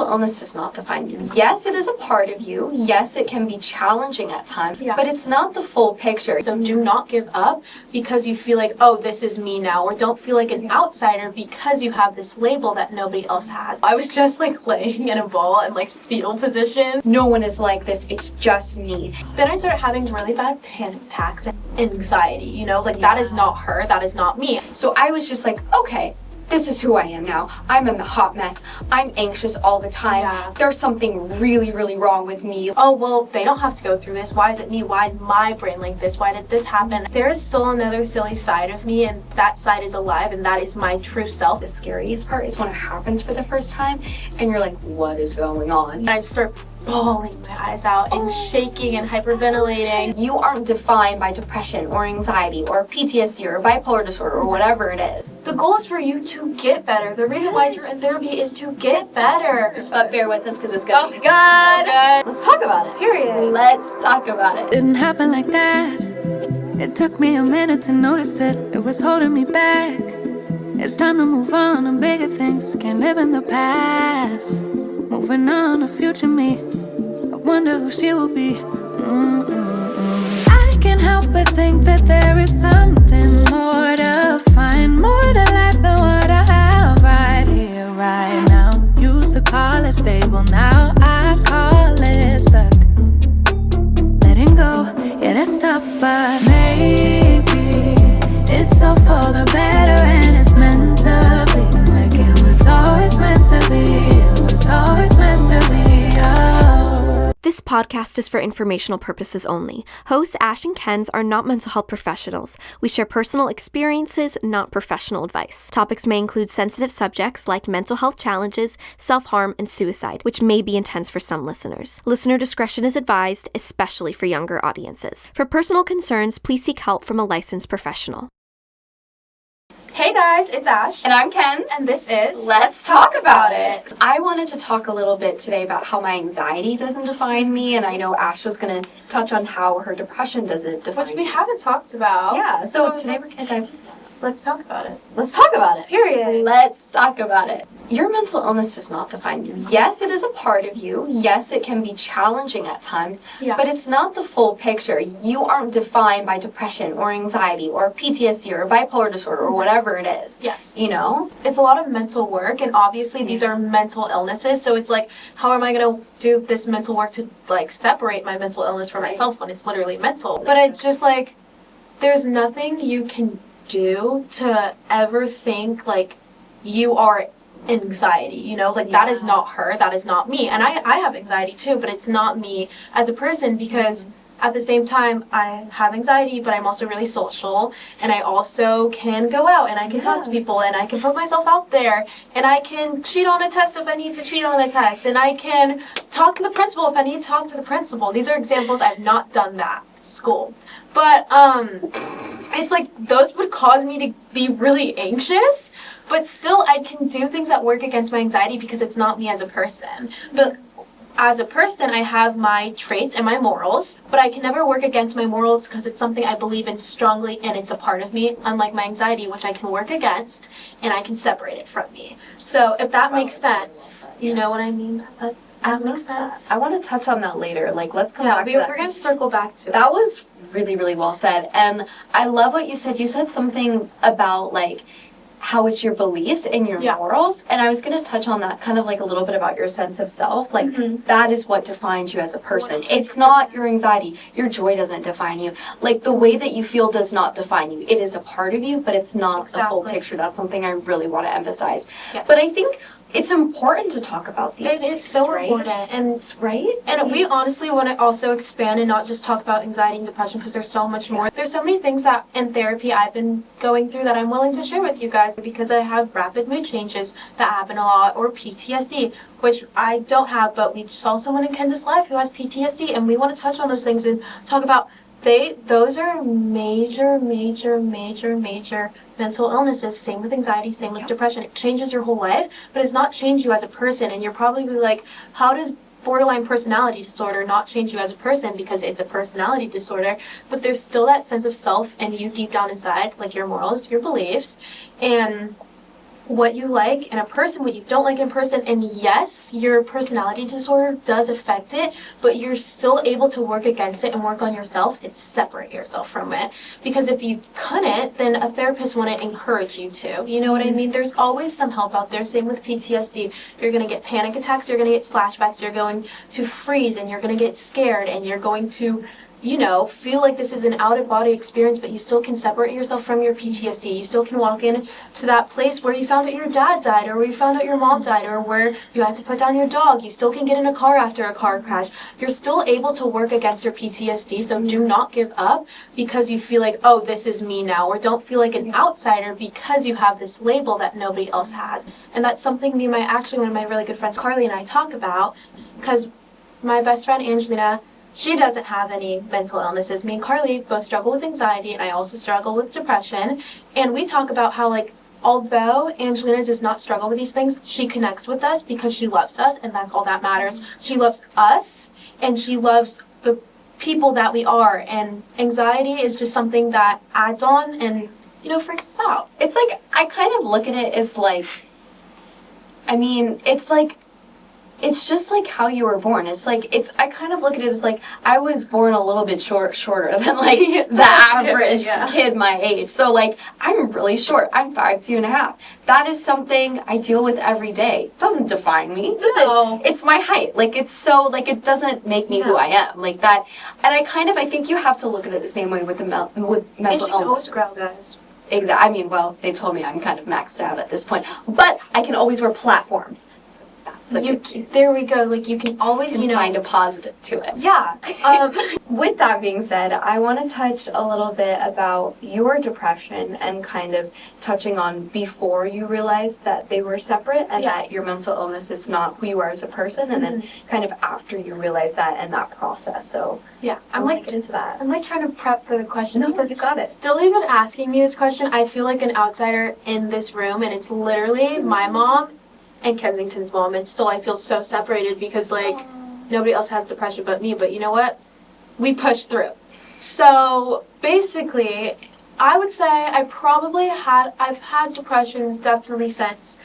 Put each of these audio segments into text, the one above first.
illness does not define you. Yes, it is a part of you. Yes, it can be challenging at times, but it's not the full picture. So do not give up because you feel like, oh, this is me now, or don't feel like an outsider because you have this label that nobody else has. I was just like laying in a ball in like fetal position. No one is like this, it's just me. Then I started having really bad panic attacks and anxiety, you know, like that is not her, that is not me. So I was just like, okay, this is who I am now. I'm a hot mess. I'm anxious all the time. There's something really, really wrong with me. Oh, well, they don't have to go through this. Why is it me? Why is my brain like this? Why did this happen? There is still another silly side of me, and that side is alive, and that is my true self. The scariest part is when it happens for the first time, and you're like, what is going on? And I just start bawling my eyes out and shaking and hyperventilating. You aren't defined by depression or anxiety or PTSD or bipolar disorder or whatever it is. The goal is for you to get better. The reason why you're in therapy is to get better. But bear with us because it's gonna be good. Let's talk about it. Period. Let's talk about it. Didn't happen like that. It took me a minute to notice it. It was holding me back. It's time to move on to bigger things. Can't live in the past. Moving on to future me. I wonder who she will be. I can't help but think that there is something more to find, more to life than what I have right here, right now. Used to call it stable, now I call it stuck. Letting go, yeah, that's tough, but maybe it's all for the better and it's meant to be. Like it was always meant to be. It was always meant to be. Oh. This podcast is for informational purposes only. Hosts Ash and Kenz are not mental health professionals. We share personal experiences, not professional advice. Topics may include sensitive subjects like mental health challenges, self-harm, and suicide, which may be intense for some listeners. Listener discretion is advised, especially for younger audiences. For personal concerns, please seek help from a licensed professional. Hey guys, it's Ash. And I'm Kenz. And this is Let's Talk About It. I wanted to talk a little bit today about how my anxiety doesn't define me, and I know Ash was going to touch on how her depression doesn't define me. Which we haven't talked about. Yeah, so today we're going to dive. Let's talk about it. Let's talk about it. Period. Let's talk about it. Your mental illness does not define you. Yes, it is a part of you. Yes, it can be challenging at times, but it's not the full picture. You aren't defined by depression or anxiety or PTSD or bipolar disorder or whatever it is. Yes. You know? It's a lot of mental work, and obviously these are mental illnesses, so it's like, how am I going to do this mental work to like separate my mental illness from myself when it's literally mental? But it's just like, there's nothing you can do to ever think like you are anxiety, you know, like that is not her, that is not me. And I have anxiety too, but it's not me as a person, because at the same time I have anxiety, but I'm also really social, and I also can go out and I can talk to people, and I can put myself out there, and I can cheat on a test if I need to cheat on a test, and I can talk to the principal if I need to talk to the principal. These are examples. I've not done that at school, but it's like those would cause me to be really anxious, but still I can do things that work against my anxiety because it's not me as a person. But as a person, I have my traits and my morals, but I can never work against my morals because it's something I believe in strongly and it's a part of me, unlike my anxiety, which I can work against and I can separate it from me. So if that makes sense, you know what I mean? That makes sense. I want to touch on that later. Like, let's come back to that. We're going to circle back to that. Was really, really well said. And I love what you said. You said something about, like, how it's your beliefs and your morals. And I was going to touch on that kind of like a little bit about your sense of self. Like, that is what defines you as a person. 100%. It's not your anxiety. Your joy doesn't define you. Like, the way that you feel does not define you. It is a part of you, but it's not the whole picture. That's something I really want to emphasize. Yes. But I think it's important to talk about these things. It is so important. And And we honestly want to also expand and not just talk about anxiety and depression, because there's so much more. There's so many things that in therapy I've been going through that I'm willing to share with you guys, because I have rapid mood changes that happen a lot, or PTSD, which I don't have, but we saw someone in Kansas Life who has PTSD, and we want to touch on those things and talk about those are major mental illnesses. Same with anxiety, same with depression. It changes your whole life, but it's not change you as a person. And you're probably like, how does borderline personality disorder not change you as a person? Because it's a personality disorder, but there's still that sense of self and you deep down inside, like your morals, your beliefs. And what you like in a person, what you don't like in a person, and yes, your personality disorder does affect it, but you're still able to work against it and work on yourself and separate yourself from it. Because if you couldn't, then a therapist wouldn't encourage you to. You know what I mean? There's always some help out there. Same with PTSD. You're going to get panic attacks, you're going to get flashbacks, you're going to freeze, and you're going to get scared, and you're going to, you know, feel like this is an out-of-body experience, but you still can separate yourself from your PTSD. You still can walk in to that place where you found out your dad died, or where you found out your mom died, or where you had to put down your dog. You still can get in a car after a car crash. You're still able to work against your PTSD, so do not give up because you feel like, oh, this is me now, or don't feel like an outsider because you have this label that nobody else has. And that's something one of my really good friends, Carly, and I talk about, because my best friend, Angelina, she doesn't have any mental illnesses. Me and Carly both struggle with anxiety, and I also struggle with depression. And we talk about how, like, although Angelina does not struggle with these things, she connects with us because she loves us, and that's all that matters. She loves us, and she loves the people that we are. And anxiety is just something that adds on and, you know, freaks us out. It's like, I kind of look at it as like, I mean, it's like, it's just like how you were born. It's like, I kind of look at it as like, I was born a little bit shorter than like the average kid my age. So like, I'm really short. I'm 5'2.5". That is something I deal with every day. It doesn't define me. It doesn't, it's my height. Like, it's so, like, it doesn't make me who I am. Like that. And I think you have to look at it the same way with with mental illness. Grow, guys. Exactly. I mean, well, they told me I'm kind of maxed out at this point. But I can always wear platforms. There we go. Like, you can always, find a positive to it. Yeah. With that being said, I want to touch a little bit about your depression and kind of touching on before you realized that they were separate and that your mental illness is not who you are as a person, and then kind of after you realize that and that process. So yeah, I'm like get into that. I'm like trying to prep for the question because you got it. Still even asking me this question, I feel like an outsider in this room, and it's literally my mom and Kensington's mom, and still I feel so separated because, like, nobody else has depression but me, but you know what? We push through. So basically, I would say I've had depression definitely since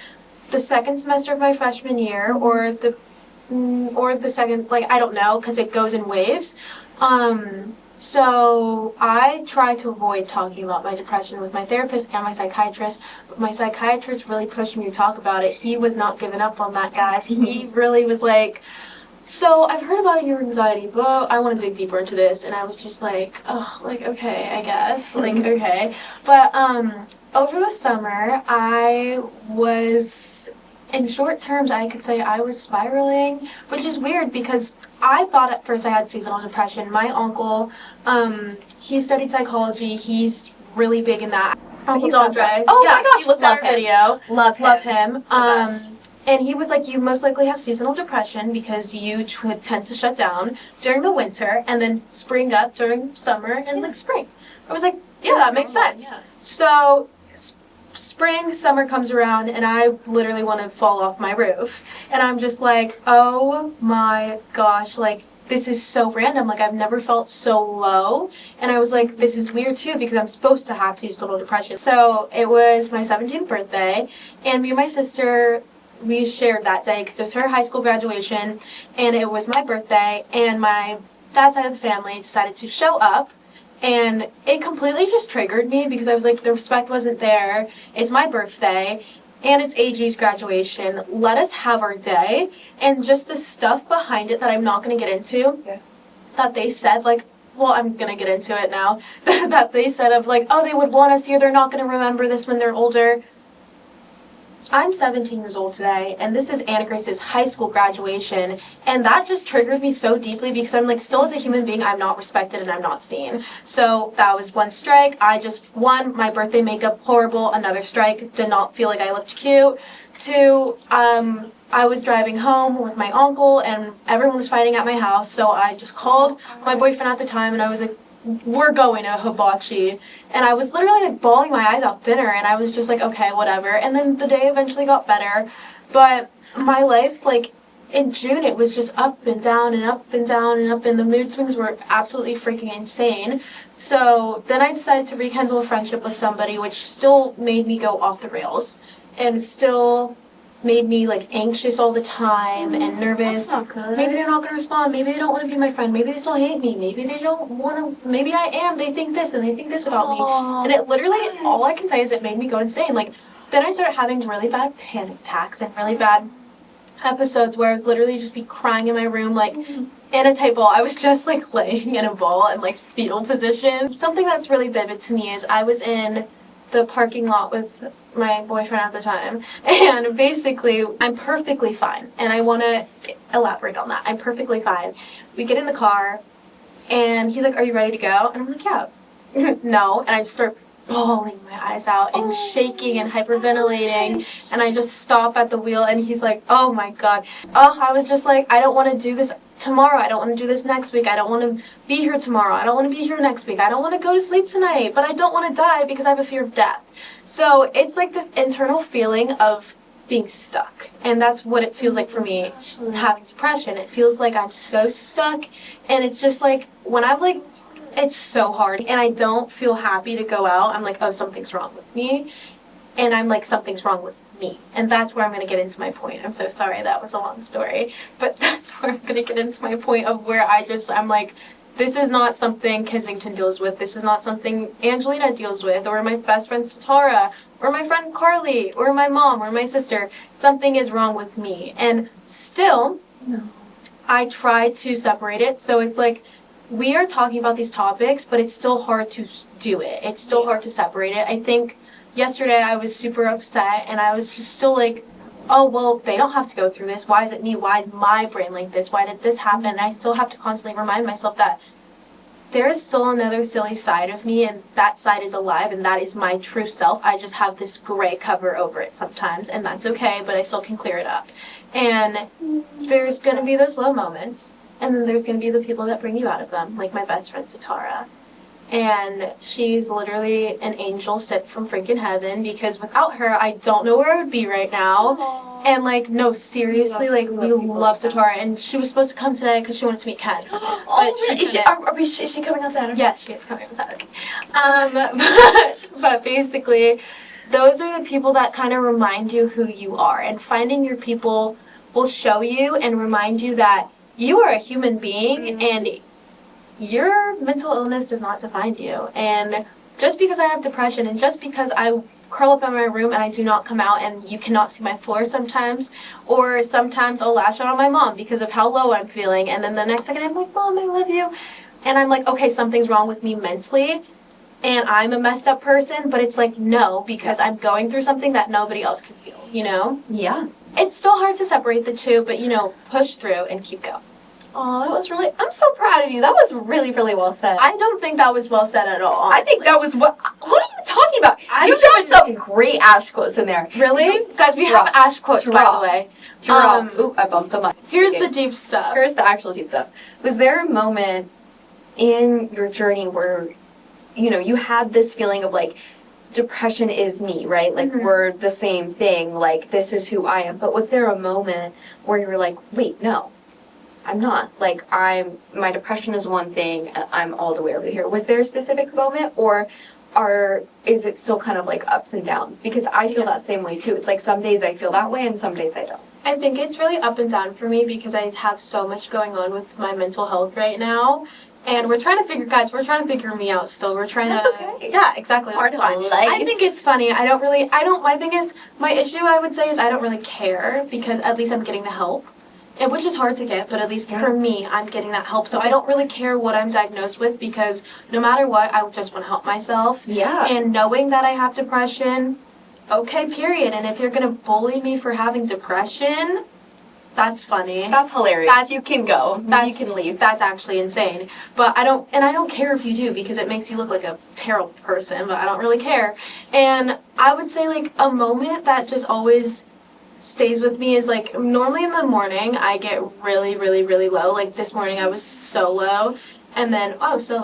the second semester of my freshman year, or the second, like, I don't know, because it goes in waves. So I try to avoid talking about my depression with my therapist and my psychiatrist, but my psychiatrist really pushed me to talk about it. He was not giving up on that, guys. He really was like, so I've heard about your anxiety, but I want to dig deeper into this. And I was just like, oh, like, okay, I guess, like, okay. But over the summer, I was, in short terms, I could say I was spiraling, which is weird because I thought at first I had seasonal depression. My uncle, he studied psychology. He's really big in that. Uncle Dondre. Oh my gosh, he looked at our video. Love him. And he was like, you most likely have seasonal depression because you tend to shut down during the winter and then spring up during summer and like spring. I was like, yeah, that makes sense. Yeah. So spring, summer comes around, and I literally want to fall off my roof. And I'm just like, oh my gosh, like, this is so random. Like, I've never felt so low. And I was like, this is weird too because I'm supposed to have seasonal depression. So it was my 17th birthday, and me and my sister, we shared that day because it was her high school graduation, and it was my birthday, and my dad's side of the family decided to show up. And it completely just triggered me because I was like, the respect wasn't there. It's my birthday, and it's AG's graduation. Let us have our day. And just the stuff behind it that I'm not going to get into, that they said, like, well, I'm going to get into it now, that they said of, like, oh, they would want us here. They're not going to remember this when they're older. I'm 17 years old today, and this is Anna Grace's high school graduation, and that just triggered me so deeply because I'm like, still as a human being, I'm not respected and I'm not seen. So that was one strike. I just, one, my birthday makeup, horrible. Another strike, did not feel like I looked cute. Two, I was driving home with my uncle, and everyone was fighting at my house, so I just called my boyfriend at the time, and I was like, we're going to hibachi. And I was literally like bawling my eyes out dinner, and I was just like, okay, whatever. And then the day eventually got better, but my life, like, in June, it was just up and down and up and down and up, and the mood swings were absolutely freaking insane. So then I decided to rekindle a friendship with somebody, which still made me go off the rails. and still made me like anxious all the time and nervous. That's not good. Maybe they're not going to respond. Maybe they don't want to be my friend. Maybe they still hate me. Maybe they don't want to. Maybe I am. They think this and they think this about me. And it literally, all I can say is it made me go insane. Like, then I started having really bad panic attacks and really bad episodes where I'd literally just be crying in my room, like in a tight ball. I was just like laying in a ball in like fetal position. Something that's really vivid to me is I was in the parking lot with my boyfriend at the time, and basically I'm perfectly fine, and I want to elaborate on that. I'm perfectly fine. We get in the car and he's like, "Are you ready to go?" And I'm like, "Yeah." No. And I just start bawling my eyes out and shaking and hyperventilating, and I just stop at the wheel, and he's like, "Oh my god." I was just like, I don't want to do this tomorrow. I don't want to do this next week. I don't want to be here tomorrow. I don't want to be here next week. I don't want to go to sleep tonight, but I don't want to die because I have a fear of death. So it's like this internal feeling of being stuck, and that's what it feels like for me having depression. It feels like I'm so stuck, and it's just like when I'm like, it's so hard and I don't feel happy to go out, I'm like, oh, something's wrong with me, and I'm like, something's wrong with me. And that's where I'm going to get into my point. I'm so sorry, that was a long story, but that's where I'm going to get into my point of where I'm like, this is not something Kensington deals with. This is not something Angelina deals with, or my best friend Satara, or my friend Carly, or my mom, or my sister. Something is wrong with me. And still, I try to separate it. So it's like, we are talking about these topics, but it's still hard to do it. It's still hard to separate it. I think yesterday I was super upset, and I was just still like, oh, well, they don't have to go through this. Why is it me? Why is my brain like this? Why did this happen? And I still have to constantly remind myself that there is still another silly side of me, and that side is alive, and that is my true self. I just have this gray cover over it sometimes, and that's okay, but I still can clear it up. And there's going to be those low moments, and then there's going to be the people that bring you out of them, like my best friend Satara. And she's literally an angel sent from freaking heaven, because without her, I don't know where I would be right now. Aww. And like, no, seriously, like, we love Satara, and she was supposed to come today because she wanted to meet Kens. Is she coming on Saturday? Yes, she is coming on Saturday. But basically, those are the people that kind of remind you who you are, and finding your people will show you and remind you that you are a human being, and your mental illness does not define you. And just because I have depression, and just because I curl up in my room and I do not come out and you cannot see my floor sometimes, or sometimes I'll lash out on my mom because of how low I'm feeling, and then the next second I'm like, Mom, I love you. And I'm like, okay, something's wrong with me mentally, and I'm a messed up person, but it's like, no, because I'm going through something that nobody else can feel, you know? Yeah. It's still hard to separate the two, but, you know, push through and keep going. Oh, that was really, I'm so proud of you. That was really, really well said. I don't think that was well said at all, honestly. I think that was what are you talking about? You dropped some great Ash quotes in there. Really? Guys, we have Ash quotes, by the way. Ooh, I bumped them up. Here's the deep stuff. Here's the actual deep stuff. Was there a moment in your journey where, you know, you had this feeling of like, depression is me, right? Like, we're the same thing. Like, this is who I am. But was there a moment where you were like, wait, no, I'm not. Like, my depression is one thing, I'm all the way over here. Was there a specific moment, or is it still kind of like ups and downs? Because I feel that same way too. It's like some days I feel that way and some days I don't. I think it's really up and down for me because I have so much going on with my mental health right now. And we're trying to figure me out still. We're trying That's to... okay. Yeah, exactly. That's fine. I think it's funny. My thing is, my issue I would say is I don't really care, because at least I'm getting the help. And which is hard to get, but at least for me, I'm getting that help. So I don't really care what I'm diagnosed with, because no matter what, I just want to help myself. Yeah. And knowing that I have depression, okay, period. And if you're going to bully me for having depression, that's funny. That's hilarious. You can go. You can leave. That's actually insane. But I don't care if you do, because it makes you look like a terrible person, but I don't really care. And I would say, like, a moment that just always stays with me is, like, normally in the morning I get really, really, really low. Like, this morning I was so low, and then I was really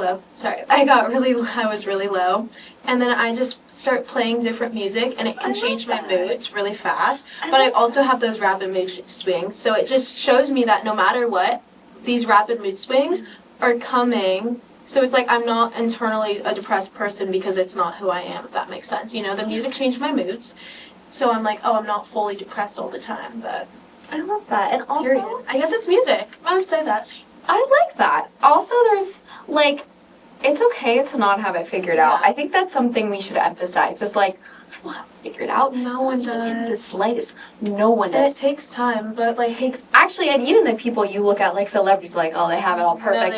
low, and then I just start playing different music, and it can change my moods really fast. But I also have those rapid mood swings, so it just shows me that no matter what, these rapid mood swings are coming. So it's like I'm not internally a depressed person because it's not who I am, if that makes sense. You know, the music changed my moods. So I'm like, oh, I'm not fully depressed all the time, but I love that. And also, period. I guess it's music. I would say that. I like that. Also, there's, like, it's okay to not have it figured out. I think that's something we should emphasize. It's like, I don't have it figured out. No one does. In the slightest. No one And does. it takes time, but like... Actually, and even the people you look at, like celebrities, like, oh, they have it all perfect.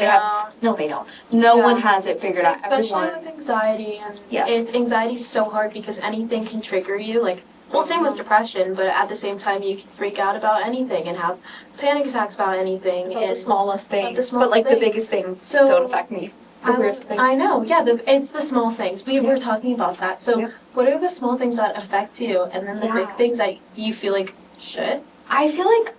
No, they don't. No one has it figured out. Especially with anxiety. And anxiety's so hard because anything can trigger you. Like, well, same with depression, but at the same time, you can freak out about anything and have panic attacks about anything. About the smallest things. But like, the biggest things don't affect me. I know, yeah, it's the small things. We were talking about that. So, what are the small things that affect you, and then the big things that you feel like should? I feel like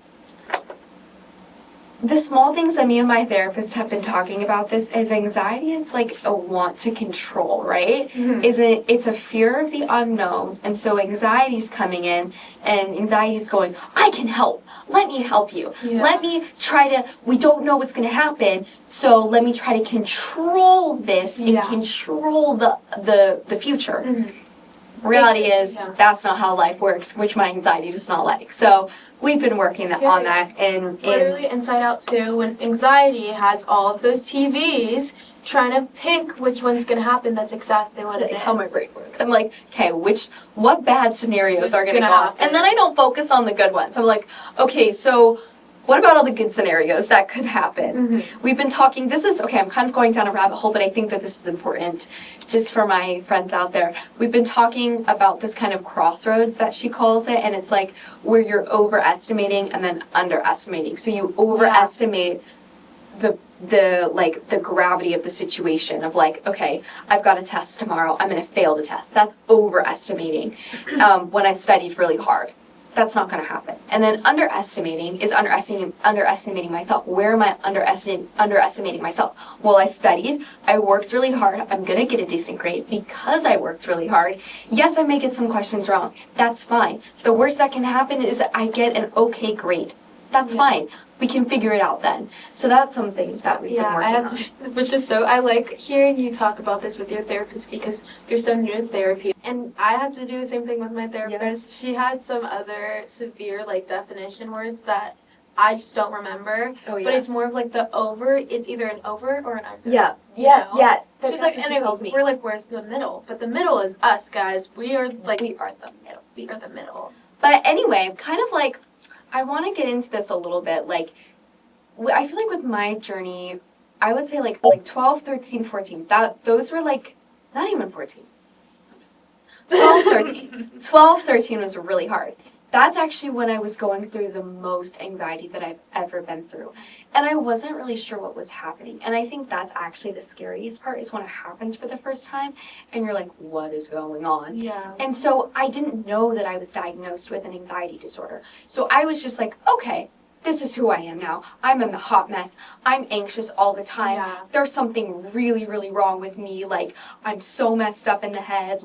the small things that me and my therapist have been talking about this is anxiety is like a want to control, right? Mm-hmm. It's a fear of the unknown, and so anxiety is coming in, and anxiety is going, I can help. Let me help you. Yeah. Let me try to, we don't know what's going to happen, so let me try to control this and control the future. Mm-hmm. Reality is, that's not how life works, which my anxiety does not like. So we've been working on that. And literally Inside Out 2, when anxiety has all of those TVs trying to pick which one's going to happen, that's exactly what it is. How my brain works. I'm like, okay, what bad scenarios are going to go on? And then I don't focus on the good ones. I'm like, okay, so what about all the good scenarios that could happen? Mm-hmm. We've been talking, I'm kind of going down a rabbit hole, but I think that this is important just for my friends out there. We've been talking about this kind of crossroads that she calls it, and it's like where you're overestimating and then underestimating. So you overestimate the gravity of the situation of like, okay, I've got a test tomorrow, I'm going to fail the test. That's overestimating when I studied really hard. That's not going to happen. And then underestimating is underestimating myself. Where am I underestimating myself? Well, I studied. I worked really hard. I'm going to get a decent grade because I worked really hard. Yes, I may get some questions wrong. That's fine. The worst that can happen is I get an okay grade. That's fine. We can figure it out then. So that's something that we've been working on. Which is I like hearing you talk about this with your therapist because you're so new to therapy. And I have to do the same thing with my therapist. Yeah. She had some other severe definition words that I just don't remember. Oh, yeah. But it's more of it's either an over or an under. Yeah. Yes, yeah. She's like, anyways, we're like, where's the middle? But the middle is us, guys. We are the middle. We are the middle. But anyway, kind of I want to get into this a little bit. I feel like with my journey, I would say 12, 13, 14. Those were not even 14. 12, 13. 12, 13 was really hard. That's actually when I was going through the most anxiety that I've ever been through. And I wasn't really sure what was happening. And I think that's actually the scariest part is when it happens for the first time and you're like, what is going on? Yeah. And so I didn't know that I was diagnosed with an anxiety disorder. So I was just like, okay, this is who I am now. I'm a hot mess. I'm anxious all the time. Yeah. There's something really, really wrong with me. I'm so messed up in the head.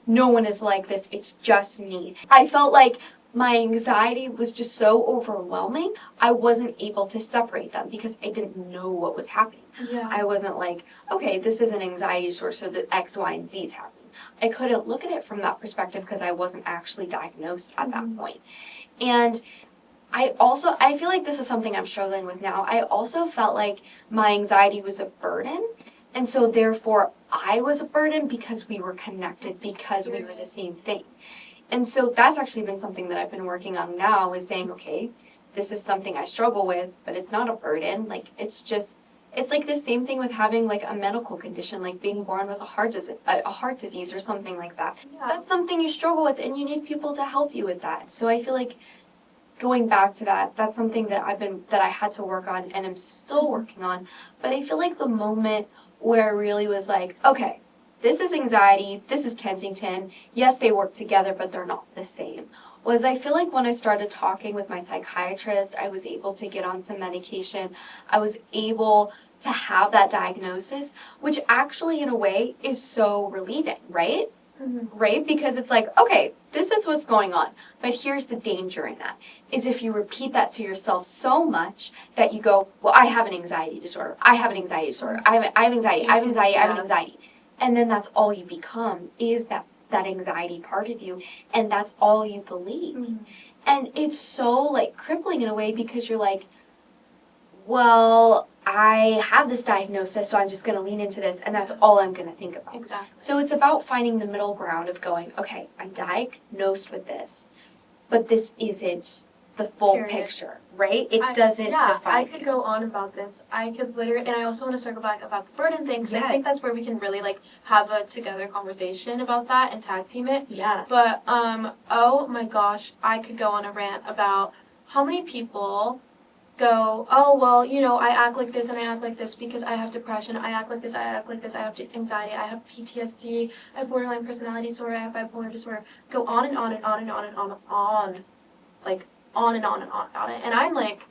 No one is like this. It's just me. I felt like my anxiety was just so overwhelming, I wasn't able to separate them because I didn't know what was happening. Yeah. I wasn't like, okay, this is an anxiety disorder, so the X, Y, and Z is happening. I couldn't look at it from that perspective because I wasn't actually diagnosed at that point. And I feel like this is something I'm struggling with now. I also felt like my anxiety was a burden. And so therefore I was a burden because we were connected, because we were the same thing. And so that's actually been something that I've been working on now is saying, okay, this is something I struggle with, but it's not a burden. It's like the same thing with having a medical condition, like being born with a heart disease or something like that. Yeah. That's something you struggle with and you need people to help you with that. So I feel like going back to that, that's something that I had to work on and I'm still working on. But I feel like the moment where I really was like, okay, this is anxiety, this is Kensington. Yes, they work together, but they're not the same. Was I feel like when I started talking with my psychiatrist, I was able to get on some medication. I was able to have that diagnosis, which actually in a way is so relieving, right? Mm-hmm. Right? Because it's like, okay, this is what's going on. But here's the danger in that, is if you repeat that to yourself so much that you go, well, I have an anxiety disorder. I have an anxiety disorder. I have anxiety. I have anxiety. I have anxiety. And then that's all you become is that that anxiety part of you, and that's all you believe. Mm-hmm. And it's so, like, crippling in a way because you're like, well, I have this diagnosis, so I'm just going to lean into this, and that's all I'm going to think about. Exactly. So it's about finding the middle ground of going, okay, I'm diagnosed with this, but this isn't the full Period. picture, right? It doesn't define I could you. go on about this. I could literally, and I also want to circle back about the burden thing, because I think that's where we can really, like, have a together conversation about that and tag team it. Yeah. But, oh my gosh, I could go on a rant about how many people go, oh, well, you know, I act like this and I act like this because I have depression, I act like this, I act like this, I have anxiety, I have PTSD, I have borderline personality disorder, I have bipolar disorder, go on and on and on and on and on and on, like, on and on and on about it. And I'm like,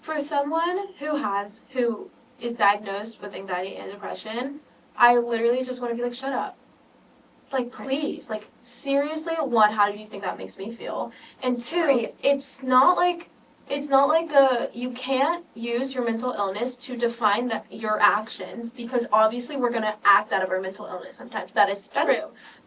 for someone who is diagnosed with anxiety and depression, I literally just want to be like, shut up. Like, please, like, seriously, one, how do you think that makes me feel? And two, it's not like you can't use your mental illness to define your actions, because obviously we're going to act out of our mental illness sometimes. That is true.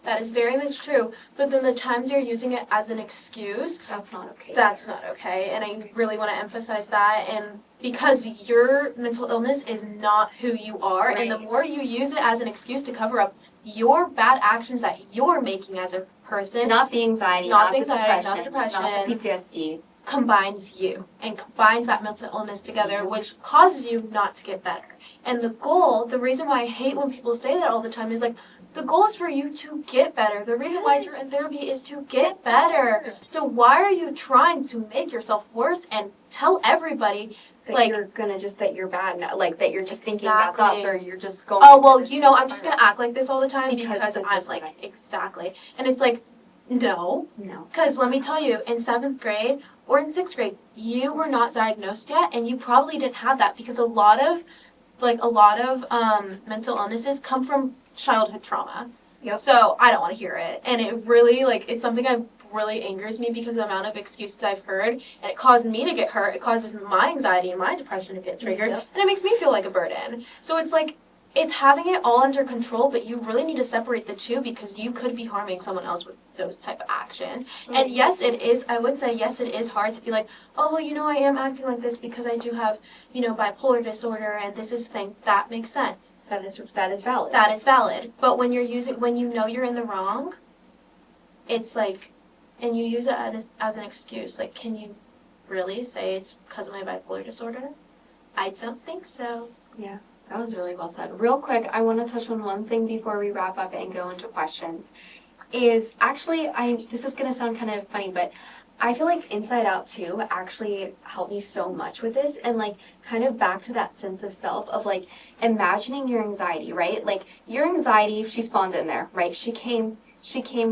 That is very much true. But then the times you're using it as an excuse, That's not okay. that's not okay. And I really want to emphasize that. And because your mental illness is not who you are, and the more you use it as an excuse to cover up your bad actions that you're making as a person, Not the anxiety, Not not the the anxiety, depression, not the PTSD. combines you and combines that mental illness together, which causes you not to get better. And the reason why I hate when people say that all the time is like, the goal is for you to get better. The reason why you're in therapy is to get better. So why are you trying to make yourself worse and tell everybody That like, you're gonna just, that you're bad now, like, that you're just thinking Exactly. bad thoughts, or you're just going oh, into well, this you know, deep I'm just spiral. going to act like this all the time Because because this I'm is like, what I- exactly. And it's like, no. No. Because let me tell you, in 7th grade or in 6th grade, you were not diagnosed yet, and you probably didn't have that, because a lot of mental illnesses come from childhood trauma. Yep. So I don't want to hear it. And it really, like, it's something that really angers me because of the amount of excuses I've heard, and it caused me to get hurt. It causes my anxiety and my depression to get triggered, Yep. and it makes me feel like a burden. So it's like, it's having it all under control, but you really need to separate the two, because you could be harming someone else with those type of actions. And yes, I would say yes, it is hard to be like, oh, well, you know, I am acting like this because I do have, you know, bipolar disorder, and this is thing. That makes sense. That is valid. That is valid. But when you know you're in the wrong, it's like, and you use it as an excuse, like, can you really say it's because of my bipolar disorder? I don't think so. Yeah, that was really well said. Real quick, I want to touch on one thing before we wrap up and go into questions. Is actually, this is going to sound kind of funny, but I feel like Inside Out 2 actually helped me so much with this, and like kind of back to that sense of self of like imagining your anxiety, right? Like your anxiety, she spawned in there, right? She came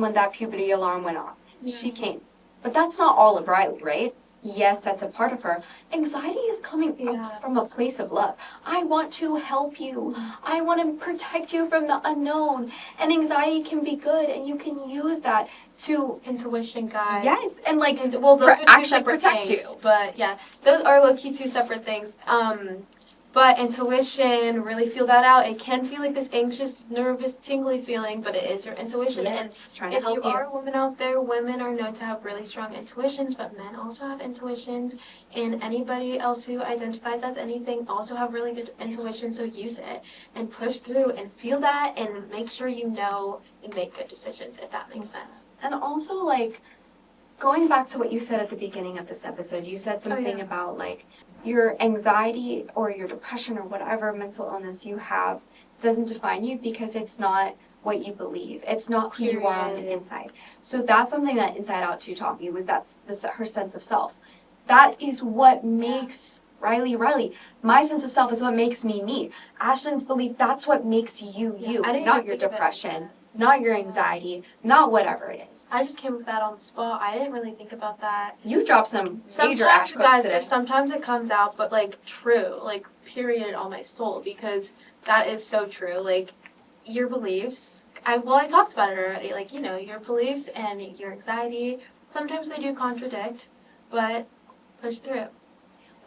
when that puberty alarm went off. Yeah. She came. But that's not all of Riley, right? Yes, that's a part of her. Anxiety is coming up from a place of love. I want to help you. I want to protect you from the unknown. And anxiety can be good, and you can use that to Intuition, guys. Yes, and like well, those are two actually separate protect things. you. But yeah, those are low-key two separate things. But intuition, really feel that out. It can feel like this anxious, nervous, tingly feeling, but it is your intuition. Yes, And trying to if help you you. are a woman out there, women are known to have really strong intuitions, but men also have intuitions. And anybody else who identifies as anything also have really good intuition, so use it and push through and feel that and make sure you know and make good decisions, if that makes sense. And also, like, going back to what you said at the beginning of this episode, you said something about, like, your anxiety or your depression or whatever mental illness you have doesn't define you because it's not what you believe. It's not who you are on the inside. So that's something that Inside Out 2 taught me, was her sense of self. That is what makes Riley Riley. My sense of self is what makes me me. Ashton's belief, that's what makes you you, I didn't not even your think of it like depression. that. Not your anxiety, not whatever it is. I just came up with that on the spot. I didn't really think about that. You dropped some major Sometimes, ash quotes guys, today. sometimes it comes out, but like true, like period on my soul, because that is so true. Like your beliefs, I talked about it already. Like, you know, your beliefs and your anxiety, sometimes they do contradict, but push through.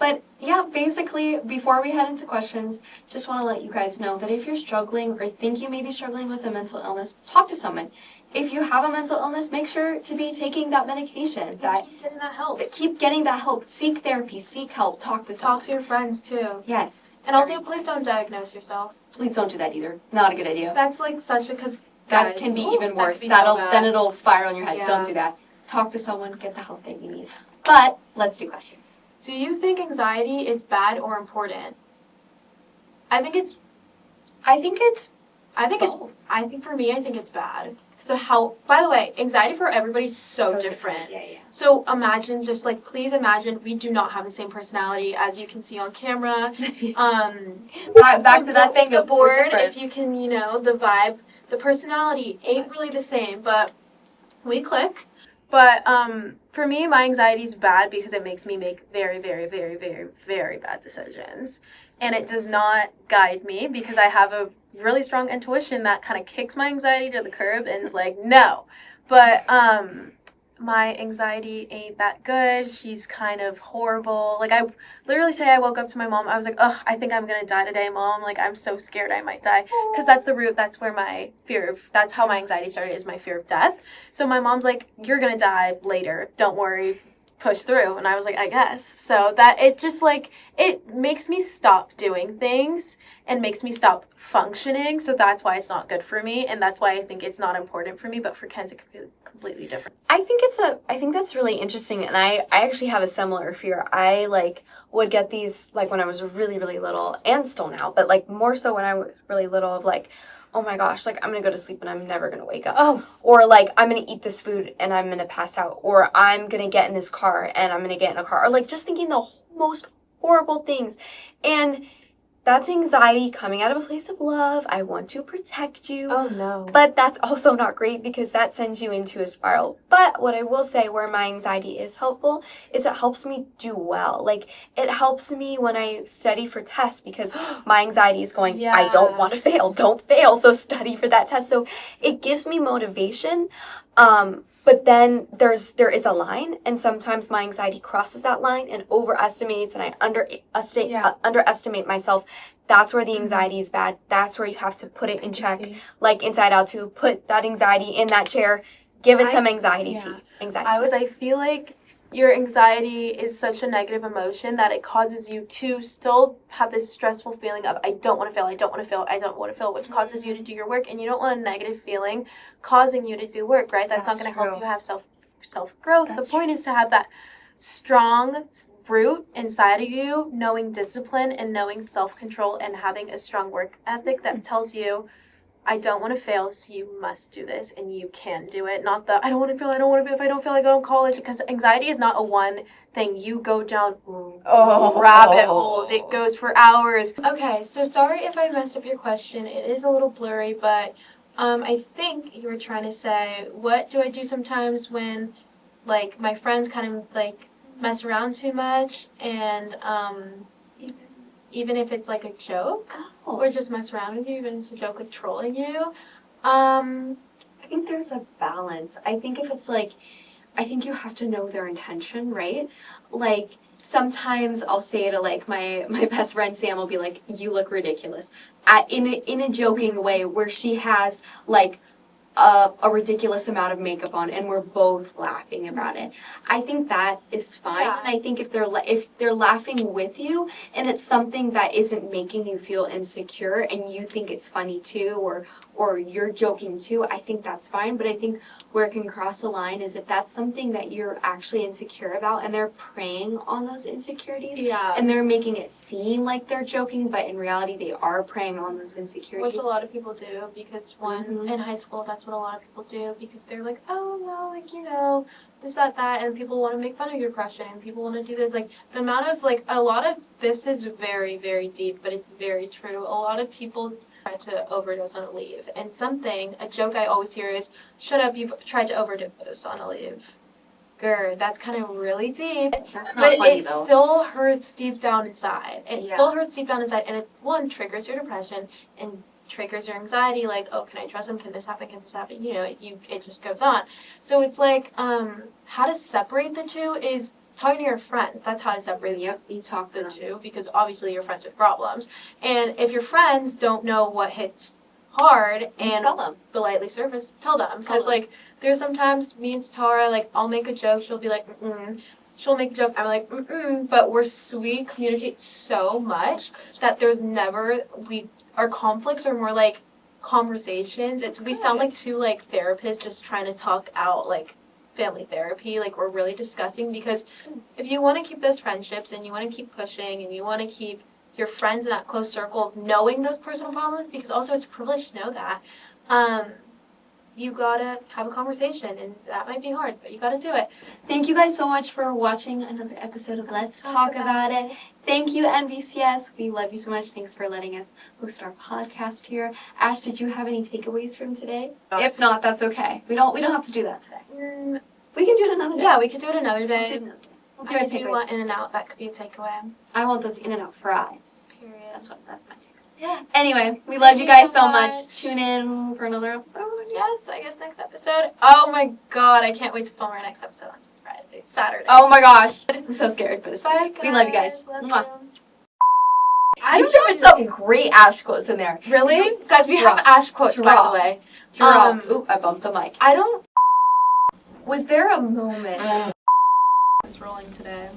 But yeah, basically, before we head into questions, just want to let you guys know that if you're struggling or think you may be struggling with a mental illness, talk to someone. if you have a mental illness, make sure to be taking that medication. Keep getting that help. Keep getting that help. Seek therapy. Seek help. Talk to someone. Talk to your friends too. Yes. And also, please don't diagnose yourself. Please don't do that either. Not a good idea. That's like such because That guys, can be even that worse. could be so bad. Then it'll spiral in your head. Yeah. Don't do that. Talk to someone. Get the help that you need. But let's do questions. Do you think anxiety is bad or important? I think both. I think for me, I think it's bad. So by the way, anxiety for everybody is so different. Yeah. So imagine, just like, please imagine we do not have the same personality as you can see on camera. Back to that thing. The We're board, different. if you can, the vibe, the personality ain't really the same, but we click. But for me, my anxiety is bad because it makes me make very, very, very, very, very bad decisions. And it does not guide me because I have a really strong intuition that kind of kicks my anxiety to the curb and is like, no. But my anxiety ain't that good. She's kind of horrible. Like, I literally today I woke up to my mom. I was like, oh, I think I'm going to die today, Mom. Like, I'm so scared I might die. Because that's the root. That's where that's how my anxiety started, is my fear of death. So my mom's like, you're going to die later. Don't worry. Push through. And I was like, I guess. So that it just like, it makes me stop doing things and makes me stop functioning. So that's why it's not good for me. And that's why I think it's not important for me. But for Ken's, it could be completely different. I think that's really interesting, and I actually have a similar fear. I would get these when I was really, really little, and still now, but more so when I was really little, of oh my gosh, I'm gonna go to sleep and I'm never gonna wake up. Oh. Or I'm gonna eat this food and I'm gonna pass out. Or I'm gonna get in this car and I'm gonna get in a car. Or just thinking the most horrible things. And that's anxiety coming out of a place of love. I want to protect you. Oh no. But that's also not great because that sends you into a spiral. But what I will say, where my anxiety is helpful, is it helps me do well. It helps me when I study for tests because my anxiety is going, Yeah. I don't want to fail. Don't fail. So study for that test. So it gives me motivation. But then there is a line, and sometimes my anxiety crosses that line and overestimates, and I underestimate myself. That's where the anxiety is bad. That's where you have to put it in check, like Inside Out 2. Put that anxiety in that chair. Give it some anxiety tea. I feel like your anxiety is such a negative emotion that it causes you to still have this stressful feeling of, I don't want to fail, I don't want to fail, I don't want to fail, which causes you to do your work, and you don't want a negative feeling causing you to do work, right? That's not going to help you have self-growth. The point is to have that strong root inside of you, knowing discipline and knowing self-control and having a strong work ethic that tells you, I don't want to fail, so you must do this, and you can do it. Not the, I don't want to fail, if I don't fail, I go to college. Because anxiety is not a one thing. You go down rabbit holes. It goes for hours. Okay, so sorry if I messed up your question. It is a little blurry, but I think you were trying to say, what do I do sometimes when, my friends kind of, mess around too much, and even if it's a joke, or just mess around with you, even if it's a joke trolling you. I think there's a balance. I think if it's I think you have to know their intention, right? Sometimes I'll say to my best friend Sam will be like, you look ridiculous, in a joking way, where she has a ridiculous amount of makeup on and we're both laughing about it. I think that is fine. Yeah. And I think if they're laughing with you and it's something that isn't making you feel insecure and you think it's funny too, or you're joking too, I think that's fine. But I think where it can cross the line is if that's something that you're actually insecure about and they're preying on those insecurities, and they're making it seem like they're joking, but in reality they are preying on those insecurities. Which a lot of people do, because in high school, that's what a lot of people do, because they're like, oh no, this, that, and people want to make fun of your depression, and people want to do this. The amount of, a lot of this is very, very deep, but it's very true. A lot of people try to overdose on Aleve. And a joke I always hear is, shut up, you've tried to overdose on Aleve. Grr, that's kind of really deep. That's not funny, though. Still hurts deep down inside. Still hurts deep down inside, and it, one, triggers your depression, and triggers your anxiety, oh, can I trust him? Can this happen? It just goes on. So it's how to separate the two is talking to your friends. That's how to separate you talk to the two, because obviously you're friends with problems. And if your friends don't know what hits hard and tell them. politely surface, tell them. Because, like, there's sometimes me and Tara, like, I'll make a joke, she'll be like, mm-mm. She'll make a joke, I'm like, mm-mm. But we communicate so much that there's never, our conflicts are more like conversations. We sound like two, like, therapists just trying to talk out, like, family therapy. Like, we're really discussing, because if you want to keep those friendships and you want to keep pushing and you want to keep your friends in that close circle of knowing those personal problems, because also it's a privilege to know that, you gotta have a conversation, and that might be hard, but you gotta do it. Thank you guys so much for watching another episode of Let's Talk About It. Thank you, NVCS. We love you so much. Thanks for letting us host our podcast here. Ash, did you have any takeaways from today? If not, that's okay. We don't have to do that today. We can do it another day. Yeah, we could do it another day. We'll do it. I do want In-N-Out. That could be a takeaway. I want those In-N-Out fries. Period. That's my takeaway. Yeah. Anyway, we love you guys so much. Tune in for another episode. Yes, I guess next episode. Oh my god, I can't wait to film our next episode on Saturday. Oh my gosh. I'm so scared, but it's fine. Bye, We love you guys. Love Mwah. you. You dropped some great Ash quotes in there. Really? Guys, we have Ash quotes, by Drop. the way. Ooh, I bumped the mic. I don't... Was there a moment? It's rolling today.